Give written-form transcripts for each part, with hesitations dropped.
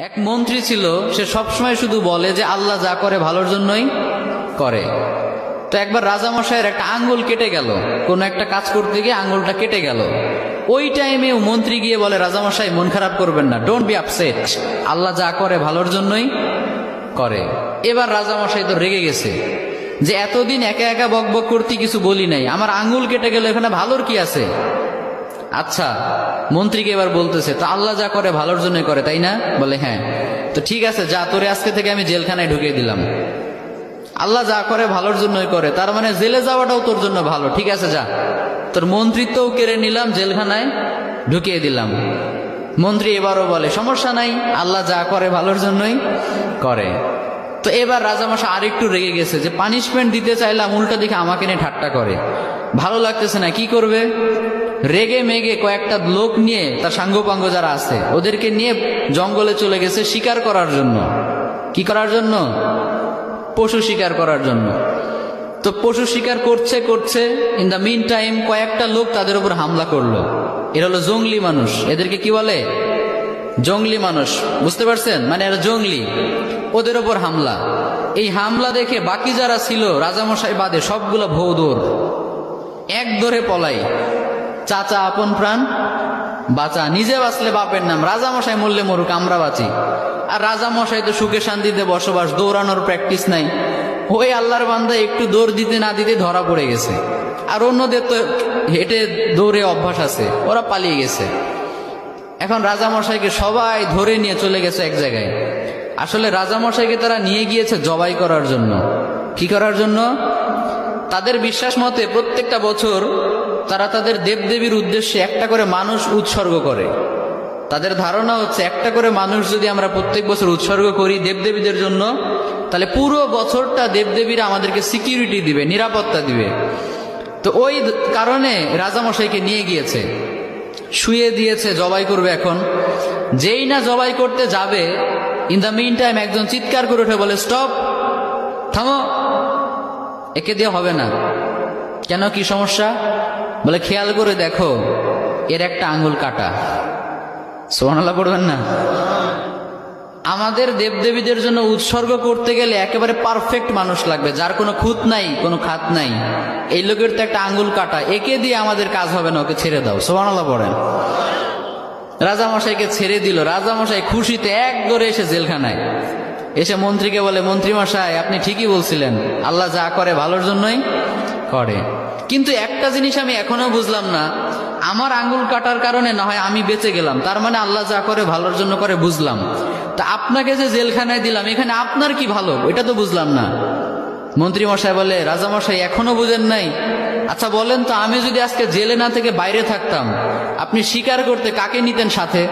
এক মন্ত্রী ছিল, সে সবসময় শুধু বলে যে আল্লাহ যা করে ভালোর জন্যই করে। তো একবার রাজামশাইয়ের একটা আঙ্গুল কেটে গেল, কোনো একটা কাজ করতে গিয়ে আঙ্গুলটা কেটে গেল। ওই টাইমে মন্ত্রী গিয়ে বলে, রাজামশাই মন খারাপ করবেন না, ডোন্ট বি আপসেট, আল্লাহ যা করে ভালোর জন্যই করে। এবার রাজামশাই তো রেগে গেছে যে এতদিন একা একা বকবক করতে কিছু বলি নাই, আমার আঙ্গুল কেটে গেল, এখানে ভালোর কি আছে? আচ্ছা, মন্ত্রীকে এবার বলতেছে, তো আল্লাহ যা করে ভালোর জন্যই করে, তাই না? বলে হ্যাঁ। তো ঠিক আছে, যা, তোরে আজকে থেকে আমি জেলখানায় ঢুকিয়ে দিলাম। আল্লাহ যা করে ভালোর জন্যই করে, তার মানে জেলে যাওয়াটাও তোর জন্য ভালো। ঠিক আছে, যা, তোর মন্ত্রিত্বও কেড়ে নিলাম, জেলখানায় ঢুকিয়ে দিলাম। মন্ত্রী এবারও বলে, সমস্যা নাই, আল্লাহ যা করে ভালোর জন্যই করে। তো এবার রাজামশাই আরেকটু রেগে গেছে যে পানিশমেন্ট দিতে চাইলাম, উল্টা দিকে আমাকে নিয়ে ঠাট্টা করে, ভালো লাগতেছে না, কি করবে? রেগে মেগে কয়েকটা লোক নিয়ে, তার সাঙ্গপাঙ্গ যারা আছে ওদেরকে নিয়ে জঙ্গলে চলে গেছে শিকার করার জন্য। কি করার জন্য? পশু শিকার করার জন্য। তো পশু শিকার করছে করছে, ইন দ্য মিন টাইম কয়েকটা লোক তাদের উপর হামলা করলো। এরা হলো জঙ্গলি মানুষ, এদেরকে কি বলে? জঙ্গলি মানুষ, বুঝতে পারছেন? মানে এরা জঙ্গলি, ওদের ওপর হামলা। এই হামলা দেখে বাকি যারা ছিল রাজামশাই বাদে সবগুলো ভৌ দৌড়, এক দৌড়ে পলাই। চাচা আপন প্রাণ বাঁচা, নিজে বাঁচলে বাপের নাম, রাজামশাই মরলে মরুক, আমরা বাঁচি। আর রাজামশাই তো সুখে শান্তিতে বসবাস, দৌড়ানোর প্র্যাকটিস নাই। ওই আল্লাহর বান্দা একটু দৌড় দিতে না দিতে ধরা পড়ে গেছে। আর অন্যদের তো হেঁটে দৌড়ে অভ্যাস আছে, ওরা পালিয়ে গেছে। এখন রাজামশাইকে সবাই ধরে নিয়ে চলে গেছে এক জায়গায়। আসলে রাজামশাইকে তারা নিয়ে গিয়েছে জবাই করার জন্য। কি করার জন্য? তাদের বিশ্বাস মতে প্রত্যেকটা বছর তারা তাদের দেবদেবীর উদ্দেশ্যে একটা করে মানুষ উৎসর্গ করে। তাদের ধারণা হচ্ছে একটা করে মানুষ যদি আমরা প্রত্যেক বছর উৎসর্গ করি দেবদেবীদের জন্য, তাহলে পুরো বছরটা দেবদেবীরা আমাদেরকে সিকিউরিটি দিবে, নিরাপত্তা দিবে। তো ওই কারণে রাজামশাইকে নিয়ে গিয়েছে, শুয়ে দিয়েছে, জবাই করবে। এখন যেই না জবাই করতে যাবে, ইন দ্য মিন টাইম একজন চিৎকার করে উঠে বলে, স্টপ, থামো, একে দিয়ে হবে না। কেন, কি সমস্যা? বলে, খেয়াল করে দেখো, এর একটা আঙ্গুল কাটা। সুবহানাল্লাহ পড়বেন না? আমাদের দেবদেবীদের জন্য উৎসর্গ করতে গেলে একেবারে পারফেক্ট মানুষ লাগবে, যার কোনো খুঁত নাই, কোনো খাত নাই। এই লোকের তো একটা আঙ্গুল কাটা, একে দিয়ে আমাদের কাজ হবে না, ওকে ছেড়ে দাও। সুবহানাল্লাহ পড়েন। রাজামশাইকে ছেড়ে দিল। রাজামশাই খুশিতে এক দৌড়ে এসে জেলখানায় এসে মন্ত্রীকে বলে, মন্ত্রী মশাই, আপনি ঠিকই বলছিলেন, আল্লাহ যা করে ভালোর জন্যই করে। কিন্তু একটা জিনিস আমি এখনো বুঝলাম না, আমার আঙ্গুল কাটার কারণে না হয় আমি বেঁচে গেলাম, তার মানে আল্লাহ যা করে ভালোর জন্য করে, বুঝলাম। তা আপনাকে যে জেলখানায় দিলাম, এখানে আপনার কি ভালো, এটা তো বুঝলাম না। মন্ত্রী মশাই বলে, রাজামশাই এখনো বুঝেন নাই? আচ্ছা বলেন তো, আমি যদি আজকে জেলে না থেকে বাইরে থাকতাম, আপনি শিকার করতে কাকে নিতেন সাথে?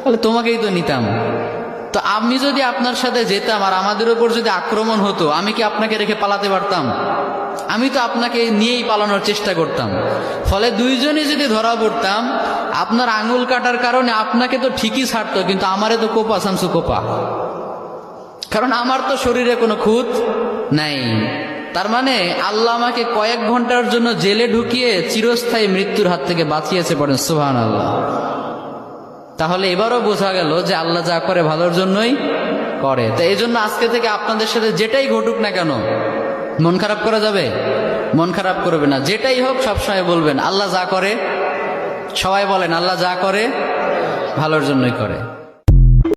বলে, তোমাকেই তো নিতাম। তো আমি যদি আপনার সাথে যেতাম আর আমাদের উপর যদি আক্রমণ হতো, আমি কি আপনাকে রেখে পালাতে পারতাম? আমি তো আপনাকে নিয়েই পালানোর চেষ্টা করতাম। ফলে দুইজনে যদি ধরা পড়তাম, আপনার আঙ্গুল কাটার কারণে আপনাকে তো ঠিকই ছাড়তো, কিন্তু আমারে তো কোপা সামসু কোপা, কারণ আমার তো শরীরে কোনো খুঁত নাই। তার মানে আল্লাহ আমাকে কয়েক ঘন্টার জন্য জেলে ঢুকিয়ে চিরস্থায়ী মৃত্যুর হাত থেকে বাঁচিয়েছে। পড়েন সুবহানাল্লাহ। তাহলে এবারও বোঝা গেল যে আল্লাহ যা করে ভালোর জন্যই করে। তো এই জন্য আজকে থেকে আপনাদের সাথে যেটাই ঘটুক না কেন, মন খারাপ করা যাবে? মন খারাপ করবে না। যেটাই হোক সবসময় বলবেন, আল্লাহ যা করে, সবাই বলেন, আল্লাহ যা করে ভালোর জন্যই করে।